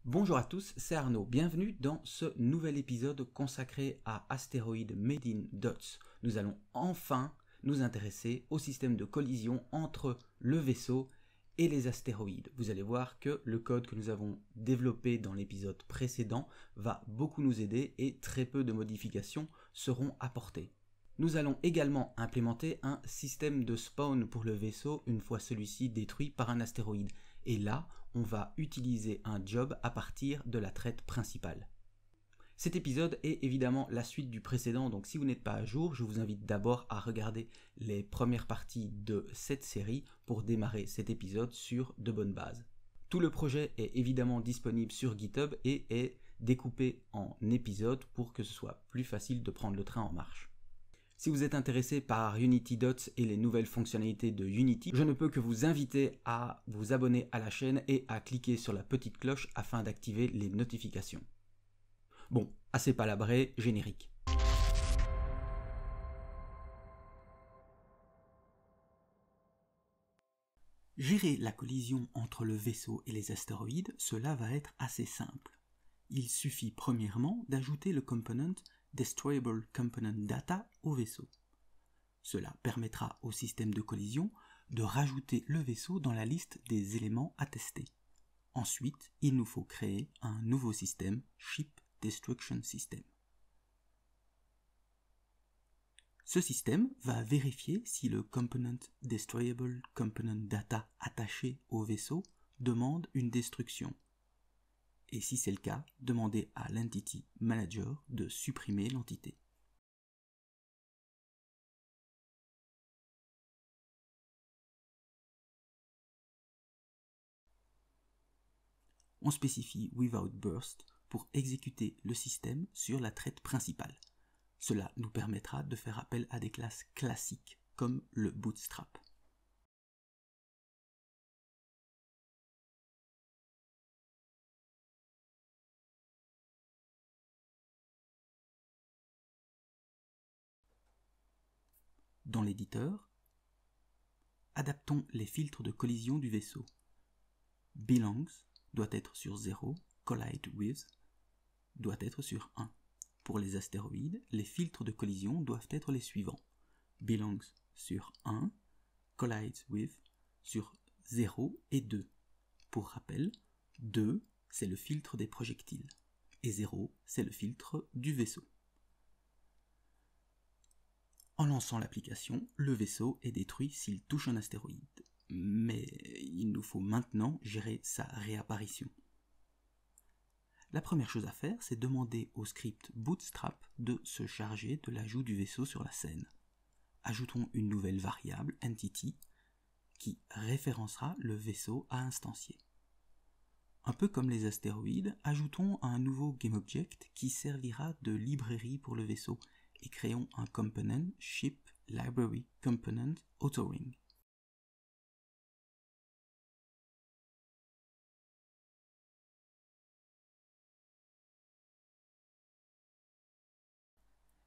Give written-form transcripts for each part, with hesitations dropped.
Bonjour à tous, c'est Arnaud. Bienvenue dans ce nouvel épisode consacré à Astéroïdes Made in Dots. Nous allons enfin nous intéresser au système de collision entre le vaisseau et les astéroïdes. Vous allez voir que le code que nous avons développé dans l'épisode précédent va beaucoup nous aider et très peu de modifications seront apportées. Nous allons également implémenter un système de spawn pour le vaisseau une fois celui-ci détruit par un astéroïde. Et là, on va utiliser un job à partir de la traite principale. Cet épisode est évidemment la suite du précédent, donc si vous n'êtes pas à jour, je vous invite d'abord à regarder les premières parties de cette série pour démarrer cet épisode sur de bonnes bases. Tout le projet est évidemment disponible sur GitHub et est découpé en épisodes pour que ce soit plus facile de prendre le train en marche. Si vous êtes intéressé par Unity Dots et les nouvelles fonctionnalités de Unity, je ne peux que vous inviter à vous abonner à la chaîne et à cliquer sur la petite cloche afin d'activer les notifications. Bon, assez palabré, générique. Gérer la collision entre le vaisseau et les astéroïdes, cela va être assez simple. Il suffit premièrement d'ajouter le component Destroyable Component Data au vaisseau. Cela permettra au système de collision de rajouter le vaisseau dans la liste des éléments à tester. Ensuite, il nous faut créer un nouveau système Ship Destruction System. Ce système va vérifier si le component Destroyable Component Data attaché au vaisseau demande une destruction. Et si c'est le cas, demander à l'Entity Manager de supprimer l'entité. On spécifie Without Burst pour exécuter le système sur la traite principale. Cela nous permettra de faire appel à des classes classiques comme le Bootstrap. Dans l'éditeur, adaptons les filtres de collision du vaisseau. Belongs doit être sur 0, Collide with doit être sur 1. Pour les astéroïdes, les filtres de collision doivent être les suivants. Belongs sur 1, Collide with sur 0 et 2. Pour rappel, 2 c'est le filtre des projectiles et 0 c'est le filtre du vaisseau. En lançant l'application, le vaisseau est détruit s'il touche un astéroïde. Mais il nous faut maintenant gérer sa réapparition. La première chose à faire, c'est demander au script Bootstrap de se charger de l'ajout du vaisseau sur la scène. Ajoutons une nouvelle variable, Entity, qui référencera le vaisseau à instancier. Un peu comme les astéroïdes, ajoutons un nouveau GameObject qui servira de librairie pour le vaisseau et créons un component Ship Library Component Authoring.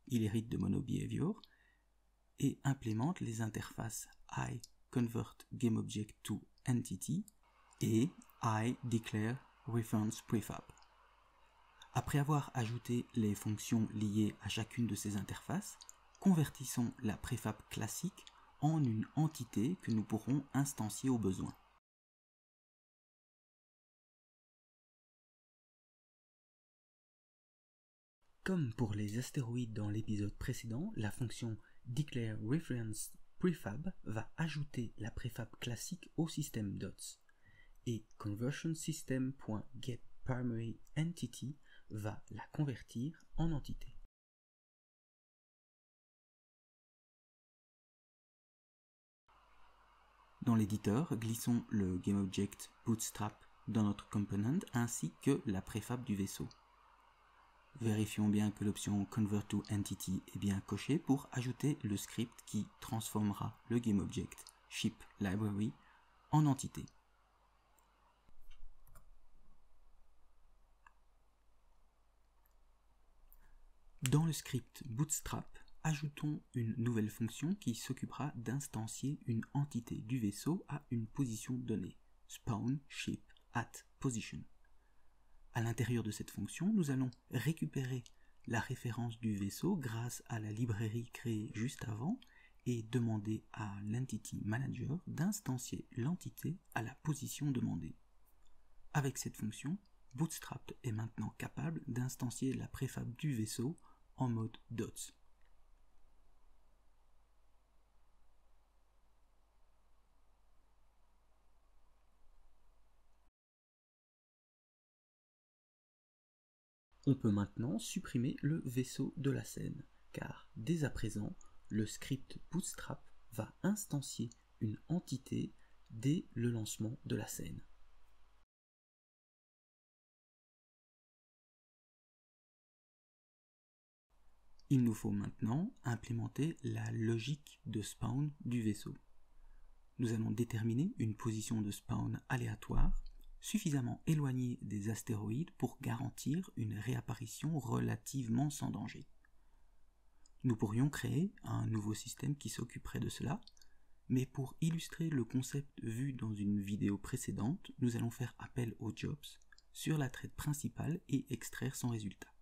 Il hérite de MonoBehavior et implémente les interfaces iConvertGameObject to Entity et iDeclareReferencePrefab. Après avoir ajouté les fonctions liées à chacune de ces interfaces, convertissons la préfab classique en une entité que nous pourrons instancier au besoin. Comme pour les astéroïdes dans l'épisode précédent, la fonction DeclareReferencePrefab va ajouter la préfab classique au système DOTS et ConversionSystem.getPrimaryEntity va la convertir en entité. Dans l'éditeur, glissons le GameObject Bootstrap dans notre component ainsi que la préfab du vaisseau. Vérifions bien que l'option Convert to Entity est bien cochée pour ajouter le script qui transformera le GameObject Ship Library en entité. Dans le script Bootstrap, ajoutons une nouvelle fonction qui s'occupera d'instancier une entité du vaisseau à une position donnée, spawn ship at position. À l'intérieur de cette fonction, nous allons récupérer la référence du vaisseau grâce à la librairie créée juste avant et demander à l'Entity Manager d'instancier l'entité à la position demandée. Avec cette fonction, Bootstrap est maintenant capable d'instancier la préfab du vaisseau en mode dots. On peut maintenant supprimer le vaisseau de la scène, car dès à présent, le script Bootstrap va instancier une entité dès le lancement de la scène. Il nous faut maintenant implémenter la logique de spawn du vaisseau. Nous allons déterminer une position de spawn aléatoire suffisamment éloignée des astéroïdes pour garantir une réapparition relativement sans danger. Nous pourrions créer un nouveau système qui s'occuperait de cela, mais pour illustrer le concept vu dans une vidéo précédente, nous allons faire appel aux jobs sur la thread principale et extraire son résultat.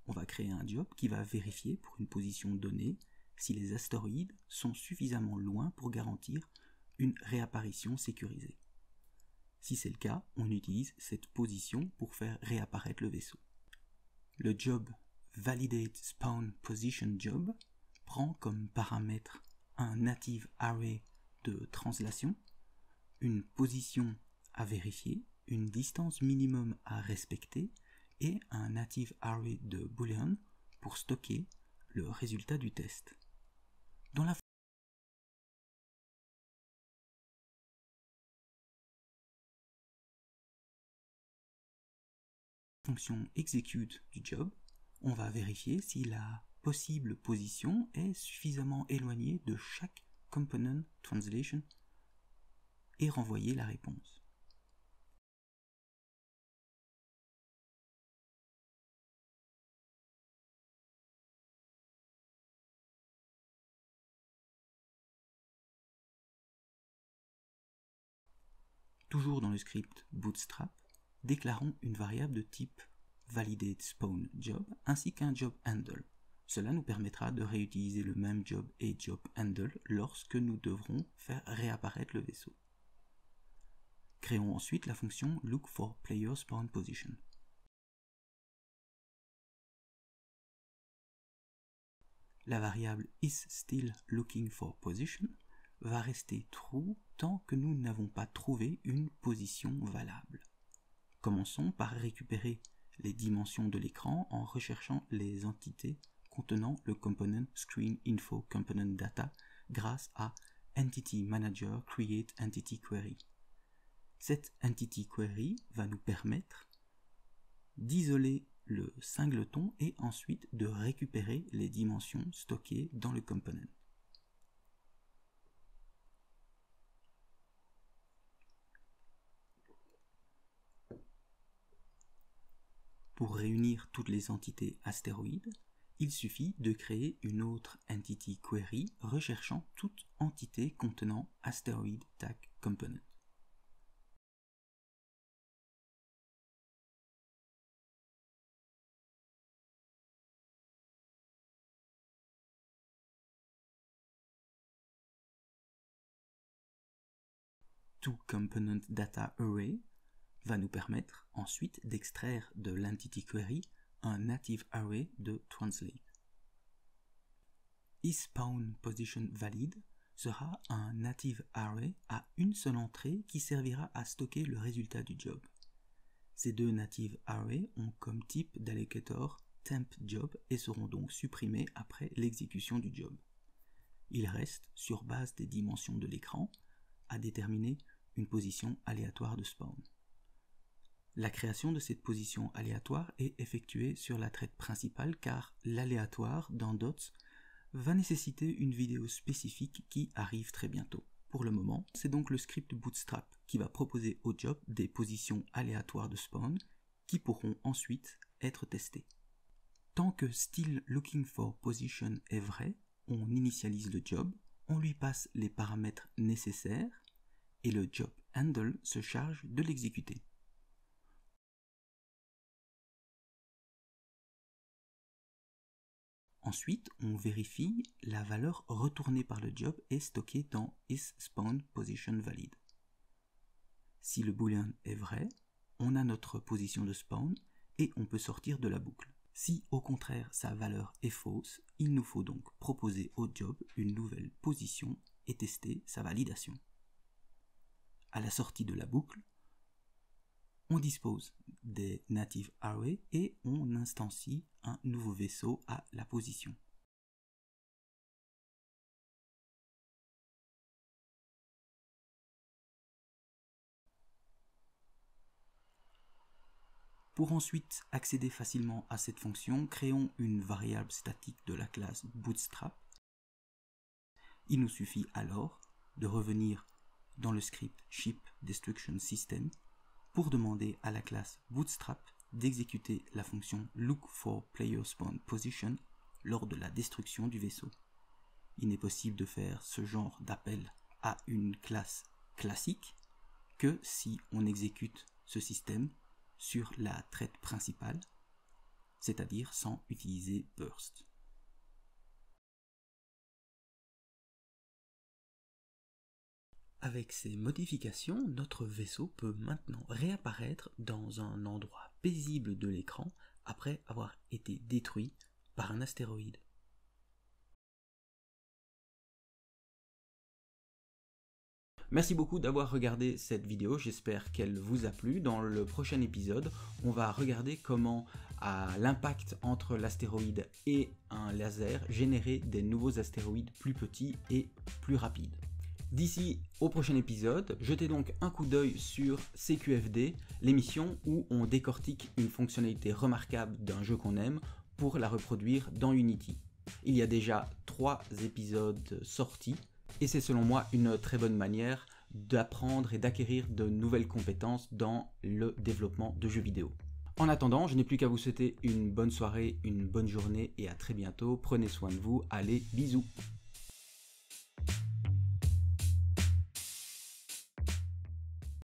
On va créer un job qui va vérifier pour une position donnée si les astéroïdes sont suffisamment loin pour garantir une réapparition sécurisée. Si c'est le cas, on utilise cette position pour faire réapparaître le vaisseau. Le job Validate Spawn Position Job prend comme paramètre un native array de translation, une position à vérifier, une distance minimum à respecter et un native array de boolean pour stocker le résultat du test. Dans la fonction execute du job, on va vérifier si la possible position est suffisamment éloignée de chaque component translation et renvoyer la réponse. Toujours dans le script Bootstrap, déclarons une variable de type ValidateSpawnJob ainsi qu'un jobHandle. Cela nous permettra de réutiliser le même job et jobHandle lorsque nous devrons faire réapparaître le vaisseau. Créons ensuite la fonction LookForPlayerSpawnPosition. La variable isStillLookingForPosition va rester true tant que nous n'avons pas trouvé une position valable. Commençons par récupérer les dimensions de l'écran en recherchant les entités contenant le component ScreenInfoComponentData grâce à Entity Manager Create Entity Query. Cette Entity Query va nous permettre d'isoler le singleton et ensuite de récupérer les dimensions stockées dans le component. Pour réunir toutes les entités astéroïdes, il suffit de créer une autre Entity Query recherchant toute entité contenant Asteroid Tag Component. ToComponentDataArray va nous permettre ensuite d'extraire de l'Entity Query un native array de translate. ISSpawnPositionValid sera un native array à une seule entrée qui servira à stocker le résultat du job. Ces deux native arrays ont comme type d'allocator tempJob et seront donc supprimés après l'exécution du job. Il reste, sur base des dimensions de l'écran, à déterminer une position aléatoire de spawn. La création de cette position aléatoire est effectuée sur la thread principale car l'aléatoire dans Dots va nécessiter une vidéo spécifique qui arrive très bientôt. Pour le moment, c'est donc le script Bootstrap qui va proposer au job des positions aléatoires de spawn qui pourront ensuite être testées. Tant que StillLookingForPosition est vrai, on initialise le job, on lui passe les paramètres nécessaires et le jobHandle se charge de l'exécuter. Ensuite, on vérifie la valeur retournée par le job est stockée dans isSpawnPositionValid. Si le boolean est vrai, on a notre position de spawn et on peut sortir de la boucle. Si au contraire sa valeur est fausse, il nous faut donc proposer au job une nouvelle position et tester sa validation. À la sortie de la boucle, on dispose des native arrays et on instancie un nouveau vaisseau à la position. Pour ensuite accéder facilement à cette fonction, créons une variable statique de la classe Bootstrap. Il nous suffit alors de revenir dans le script ship_destruction_system pour demander à la classe Bootstrap d'exécuter la fonction look_for_player_spawn_position lors de la destruction du vaisseau. Il n'est possible de faire ce genre d'appel à une classe classique que si on exécute ce système sur la thread principale, c'est-à-dire sans utiliser burst. Avec ces modifications, notre vaisseau peut maintenant réapparaître dans un endroit paisible de l'écran après avoir été détruit par un astéroïde. Merci beaucoup d'avoir regardé cette vidéo, j'espère qu'elle vous a plu. Dans le prochain épisode, on va regarder comment, à l'impact entre l'astéroïde et un laser, générer des nouveaux astéroïdes plus petits et plus rapides. D'ici au prochain épisode, jetez donc un coup d'œil sur CQFD, l'émission où on décortique une fonctionnalité remarquable d'un jeu qu'on aime pour la reproduire dans Unity. Il y a déjà 3 épisodes sortis et c'est selon moi une très bonne manière d'apprendre et d'acquérir de nouvelles compétences dans le développement de jeux vidéo. En attendant, je n'ai plus qu'à vous souhaiter une bonne soirée, une bonne journée et à très bientôt. Prenez soin de vous, allez, bisous!